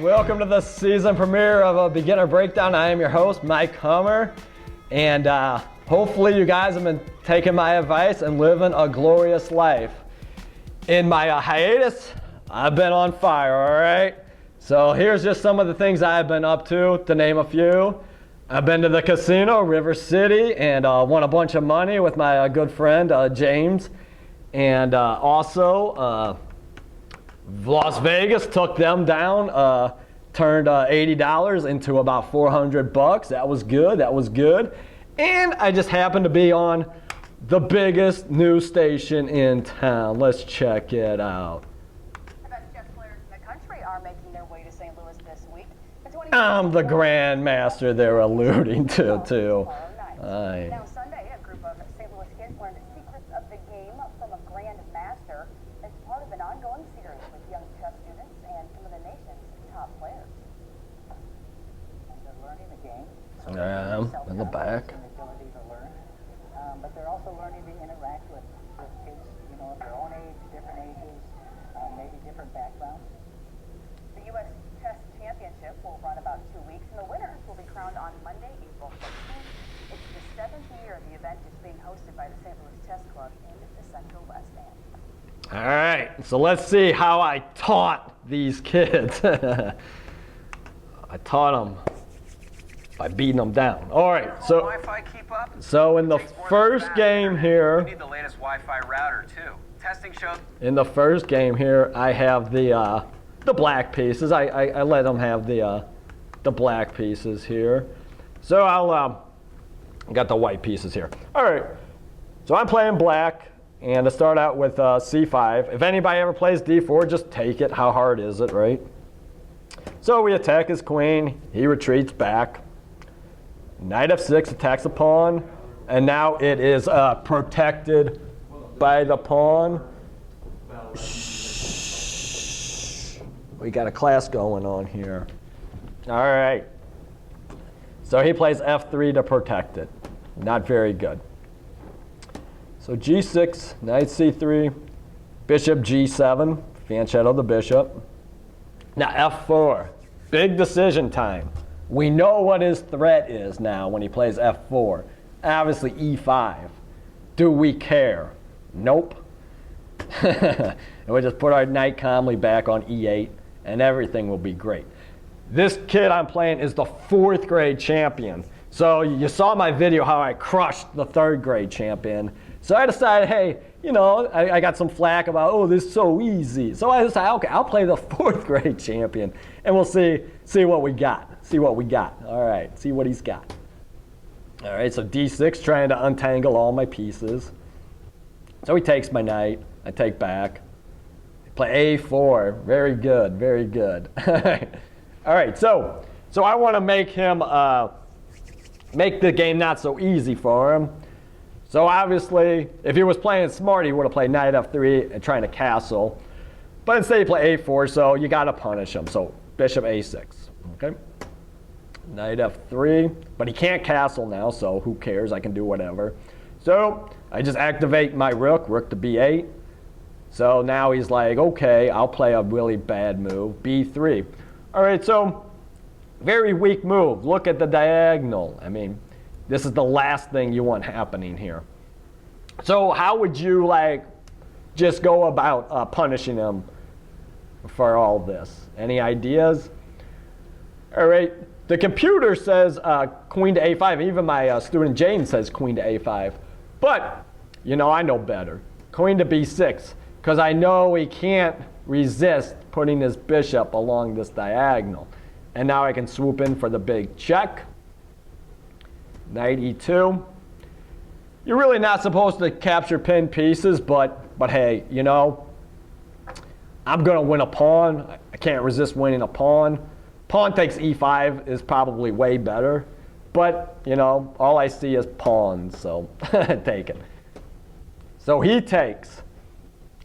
welcome to the season premiere of a Beginner Breakdown. I am your host, Mike Kummer, and hopefully you guys have been taking my advice and living a glorious life. In my hiatus, I've been on fire, all right? So here's just some of the things I've been up to name a few. I've been to the casino, River City, and won a bunch of money with my good friend, James. And also, Las Vegas, took them down, turned $80 into about 400 bucks. That was good, that was good. And I just happened to be on the biggest news station in town. Let's check it out. The best chess players in the country are making their way to St. Louis this week. I'm the grandmaster they're alluding to, too. Now Sunday, a group of St. Louis kids learned secrets of the game from a grandmaster as part of an ongoing series with young chess students and some of the nation's top players. And they're learning the game. In the back. And the ability to learn. But they're also learning to interact with kids, you know, of their own age, different ages, maybe different backgrounds. The U.S. Chess Championship will run about 2 weeks, and the winners will be crowned on Monday, April 14th. It's the 7th year the event is being hosted by the St. Louis Chess Club in the Central West End. All right, so let's see how I taught these kids. I taught them by beating them down. All right, so Wi-Fi keep up? So in the first game here, we need the latest Wi-Fi router too. Testing show. In the first game here, I have the black pieces. I let them have the black pieces here. So I'll got the white pieces here. All right, so I'm playing black, and to start out with c5. If anybody ever plays d4, just take it. How hard is it, right? So we attack his queen. He retreats back. Knight f6 attacks the pawn, and now it is protected by the pawn. Shh. We got a class going on here. All right. So he plays f3 to protect it. Not very good. So g6, knight c3, bishop g7, fianchetto the bishop. Now f4, big decision time. We know what his threat is now when he plays f4. Obviously e5. Do we care? Nope. And we just put our knight calmly back on e8, and everything will be great. This kid I'm playing is the 4th grade champion. So you saw my video how I crushed the 3rd grade champion. So I decided, hey, you know, I got some flack about, oh, this is so easy. So I decided, okay, I'll play the 4th grade champion, and we'll see what we got. See what we got. All right, see what he's got. All right, so d6, trying to untangle all my pieces. So he takes my knight. I take back. Play a4. Very good, very good. All right, so I want to make him make the game not so easy for him. So obviously, if he was playing smart, he would have played knight f3 and trying to castle. But instead he played a4, so you got to punish him. So bishop a6, okay? Knight f3, but he can't castle now, so who cares? I can do whatever. So I just activate my rook to b8. So now he's like, okay, I'll play a really bad move, b3. All right, so very weak move. Look at the diagonal. I mean, this is the last thing you want happening here. So how would you just go about punishing him for all this? Any ideas? All right, the computer says queen to a5. Even my student James says queen to a5. But, you know, I know better. Queen to b6, because I know he can't resist putting his bishop along this diagonal. And now I can swoop in for the big check. Knight e2. You're really not supposed to capture pinned pieces, but hey, you know, I'm going to win a pawn. I can't resist winning a pawn. Pawn takes e5 is probably way better. But, you know, all I see is pawns, so take it. So he takes,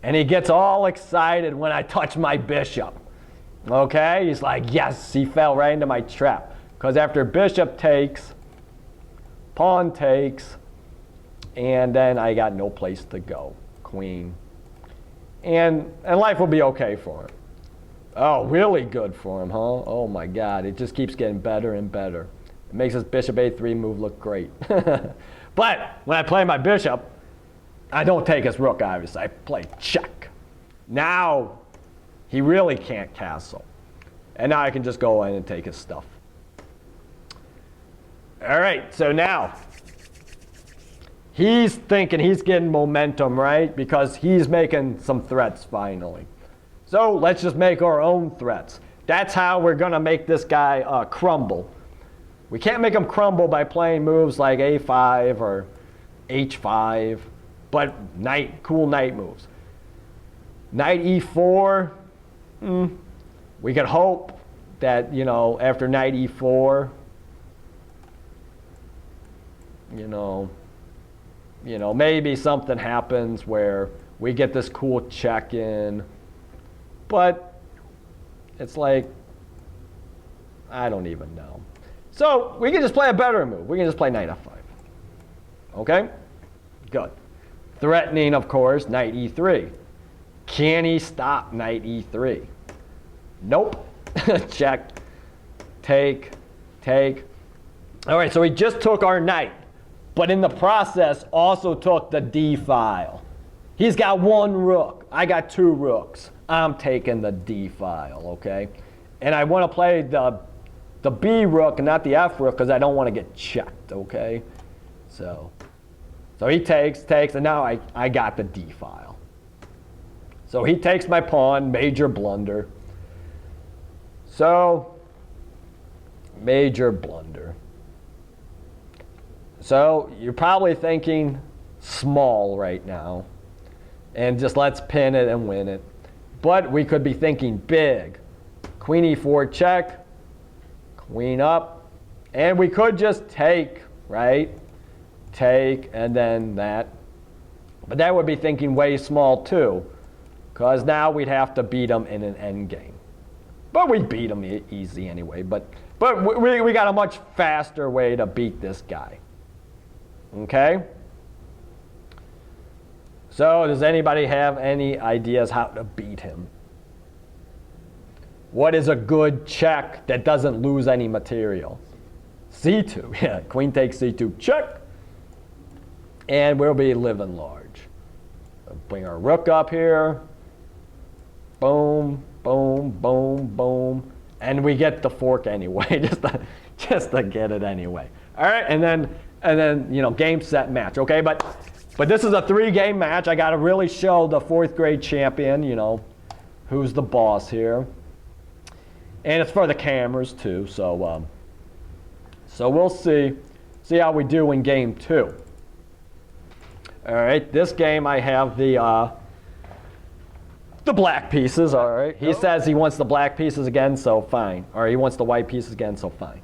and he gets all excited when I touch my bishop. Okay, he's like, yes, he fell right into my trap. Because after bishop takes, pawn takes, and then I got no place to go. Queen. And life will be okay for him. Oh, really good for him, huh? Oh my God, it just keeps getting better and better. It makes his bishop a3 move look great. But when I play my bishop, I don't take his rook, obviously. I play check. Now, he really can't castle. And now I can just go in and take his stuff. All right, so now, he's thinking he's getting momentum, right? Because he's making some threats finally. So let's just make our own threats. That's how we're going to make this guy crumble. We can't make him crumble by playing moves like a5 or h5, but cool knight moves. Knight e4, we could hope that, after knight e4, maybe something happens where we get this cool check in. But it's like, I don't even know. So we can just play a better move. We can just play knight f5. Okay? Good. Threatening, of course, knight e3. Can he stop knight e3? Nope. Check. Take. All right, so he just took our knight, but in the process also took the d file. He's got one rook. I got two rooks. I'm taking the d file, okay? And I want to play the b rook and not the f rook because I don't want to get checked, okay? So he takes, and now I got the d file. So he takes my pawn, major blunder. So, major blunder. So you're probably thinking small right now. And just let's pin it and win it. But we could be thinking big. Queen e4 check, queen up, and we could just take, right? Take, and then that. But that would be thinking way small too, because now we'd have to beat him in an endgame. But we beat him easy anyway. But we got a much faster way to beat this guy. Okay? So does anybody have any ideas how to beat him? What is a good check that doesn't lose any material? c2, yeah, queen takes c2, check. And we'll be living large. Bring our rook up here. Boom, boom, boom, boom. And we get the fork anyway, just to get it anyway. All right, and then game, set, match, okay? But this is a 3-game match. I got to really show the 4th grade champion, who's the boss here. And it's for the cameras too, so we'll see how we do in game 2. All right, this game I have the black pieces, all right. He says he wants the black pieces again, so fine. Or he wants the white pieces again, so fine.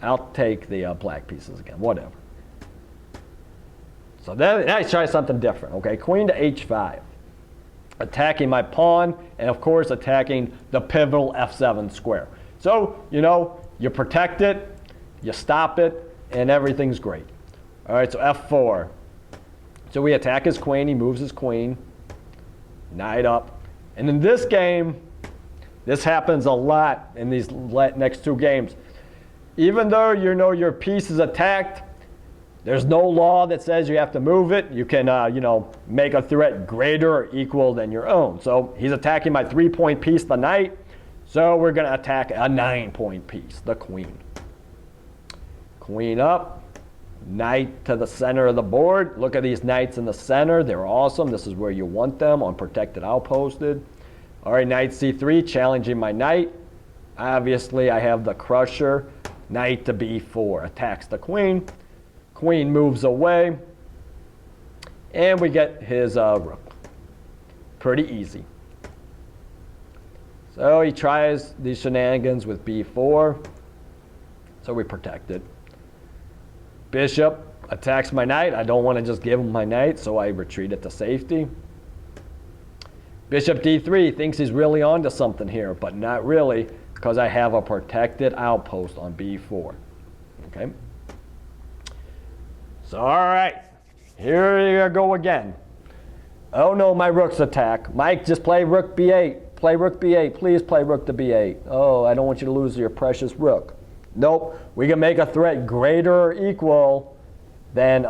I'll take the black pieces again, whatever. So then let's try something different, okay? Queen to h5. Attacking my pawn, and of course attacking the pivotal f7 square. So, you protect it, you stop it, and everything's great. All right, so f4. So we attack his queen, he moves his queen, knight up. And in this game, this happens a lot in these next 2 games. Even though your piece is attacked, there's no law that says you have to move it. You can, make a threat greater or equal than your own. So he's attacking my 3-point piece, the knight. So we're going to attack a 9-point piece, the queen. Queen up, knight to the center of the board. Look at these knights in the center. They're awesome. This is where you want them, unprotected, outposted. All right, knight c3, challenging my knight. Obviously, I have the crusher. Knight to b4, attacks the queen. Queen moves away, and we get his rook. Pretty easy. So he tries these shenanigans with b4, so we protect it. Bishop attacks my knight. I don't want to just give him my knight, so I retreat it to safety. Bishop d3 thinks he's really onto something here, but not really, because I have a protected outpost on b4. Okay? So, all right, here you go again. Oh no, my rook's attack. Mike, just play rook b8 Play rook b8. Please play rook to b8. Oh, I don't want you to lose your precious rook. Nope. We can make a threat greater or equal than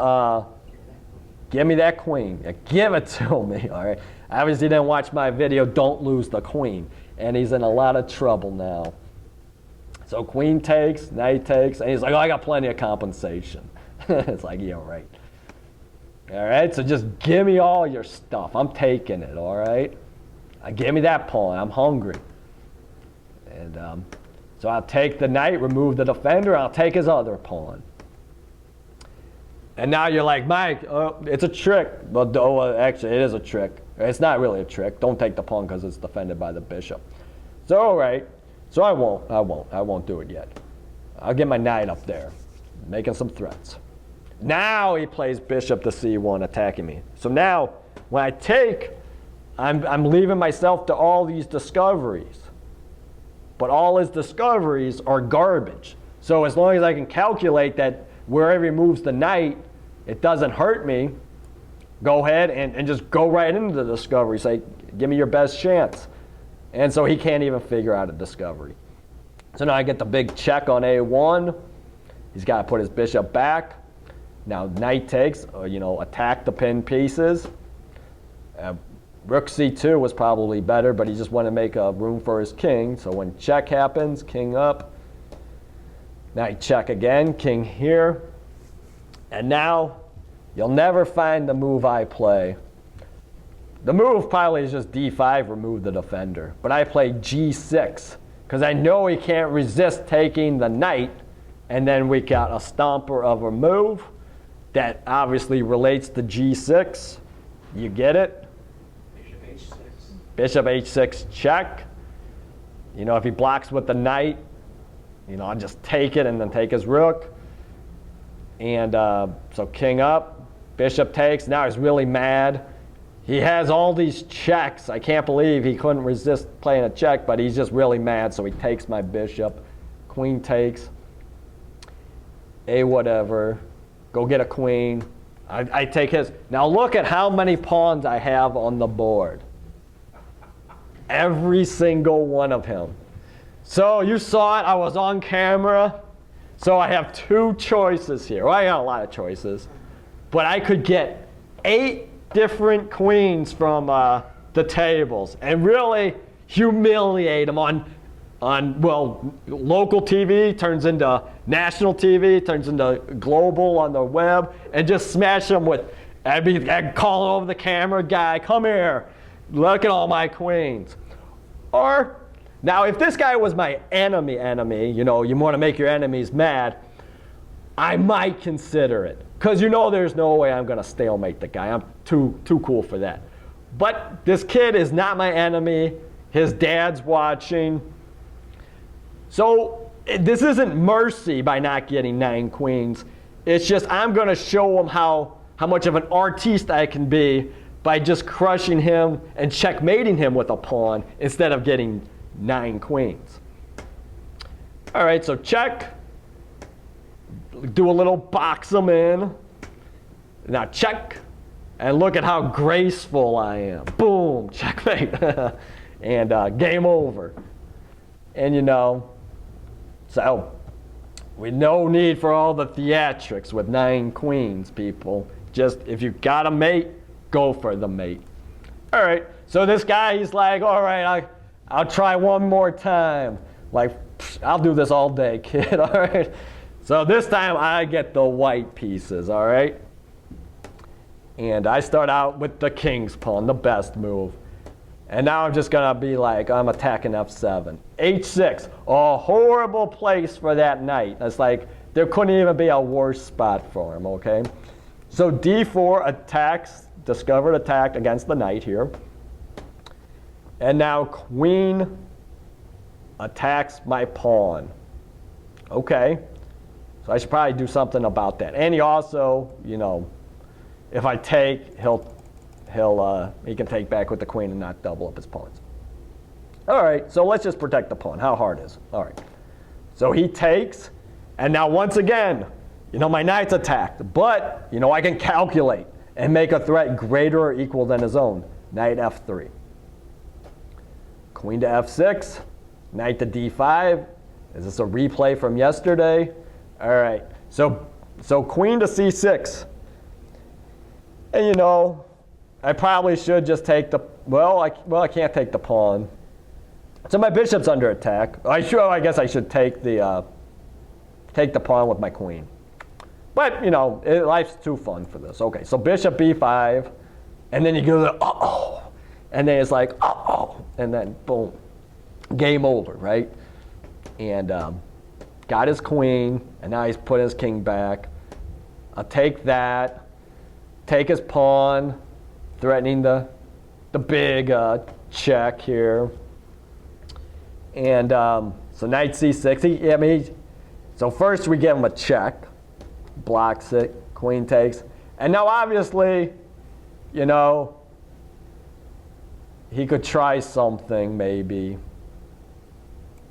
give me that queen. Yeah, give it to me. All right. Obviously, you didn't watch my video. Don't lose the queen. And he's in a lot of trouble now. So queen takes, knight takes, and he's like, oh, I got plenty of compensation. It's like, yeah, right. All right, so just give me all your stuff. I'm taking it, all right? Give me that pawn. I'm hungry. And so I'll take the knight, remove the defender, I'll take his other pawn. And now you're like, Mike, it's a trick. Well, actually, it is a trick. It's not really a trick. Don't take the pawn because it's defended by the bishop. So, all right. So I won't do it yet. I'll get my knight up there, making some threats. Now he plays bishop to c1, attacking me. So now, when I take, I'm leaving myself to all these discoveries. But all his discoveries are garbage. So as long as I can calculate that wherever he moves the knight, it doesn't hurt me, go ahead and just go right into the discovery. Say, give me your best chance. And so he can't even figure out a discovery. So now I get the big check on a1. He's got to put his bishop back. Now knight takes, attack the pinned pieces. Rook c2 was probably better, but he just wanted to make room for his king. So when check happens, king up. Knight check again, king here. And now you'll never find the move I play. The move probably is just d5, remove the defender. But I play g6 because I know he can't resist taking the knight. And then we got a stomper of a move that obviously relates to g6. You get it? Bishop h6. Bishop h6 check. If he blocks with the knight, I'll just take it and then take his rook. And so king up, bishop takes. Now he's really mad. He has all these checks. I can't believe he couldn't resist playing a check, but he's just really mad, so he takes my bishop. Queen takes. A whatever. Go get a queen. I take his. Now look at how many pawns I have on the board. Every single one of him. So you saw it. I was on camera. So I have two choices here. Well, I got a lot of choices. But I could get 8 different queens from the tables and really humiliate them on local TV turns into national TV, turns into global on the web, and just smash them with, I'd call over the camera guy, come here, look at all my queens. Or, now if this guy was my enemy, you want to make your enemies mad, I might consider it. Because there's no way I'm going to stalemate the guy. I'm too cool for that. But this kid is not my enemy. His dad's watching. So this isn't mercy by not getting 9 queens. It's just I'm going to show him how much of an artiste I can be by just crushing him and checkmating him with a pawn instead of getting 9 queens. All right, so check. Do a little box them in. Now check. And look at how graceful I am. Boom, checkmate. And game over. And so we no need for all the theatrics with 9 queens, people. Just if you got a mate, go for the mate. All right, so this guy, he's like, all right, I'll try one more time. Like, I'll do this all day, kid, all right? So this time I get the white pieces, all right? And I start out with the king's pawn, the best move. And now I'm just going to be like, I'm attacking f7. h6, a horrible place for that knight. It's like there couldn't even be a worse spot for him, okay? So d4 attacks, discovered attack against the knight here. And now queen attacks my pawn. Okay. So I should probably do something about that. And he also, if I take, he can take back with the queen and not double up his pawns. All right, so let's just protect the pawn. How hard is it? All right. So he takes, and now once again, my knight's attacked. But, I can calculate and make a threat greater or equal than his own. Knight f3. Queen to f6, knight to d5. Is this a replay from yesterday? All right, so queen to c6. And you know, I probably should just take the, I can't take the pawn. So my bishop's under attack. I guess I should take the pawn with my queen. But, you know, life's too fun for this. Okay, so bishop b5, and then you go to uh-oh. And then it's like, uh-oh. And then, boom, game over, right? And got his queen, and now he's put his king back. I'll take that, take his pawn, threatening the big check here. And so knight c6. So first we give him a check, blocks it, queen takes. And now obviously, you know, he could try something maybe.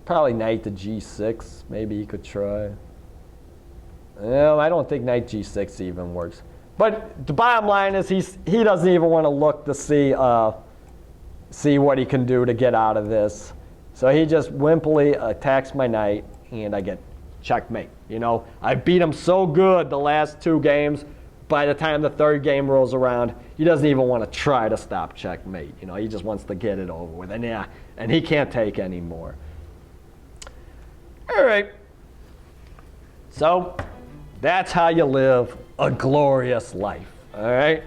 Probably knight to g6, maybe he could try. No, I don't think knight g6 even works. But the bottom line is he doesn't even want to look to see what he can do to get out of this. So he just wimpily attacks my knight, and I get checkmate. You know, I beat him so good the last 2 games. By the time the 3rd game rolls around, he doesn't even want to try to stop checkmate. You know, he just wants to get it over with. And he can't take anymore. All right. So that's how you live a glorious life. All right.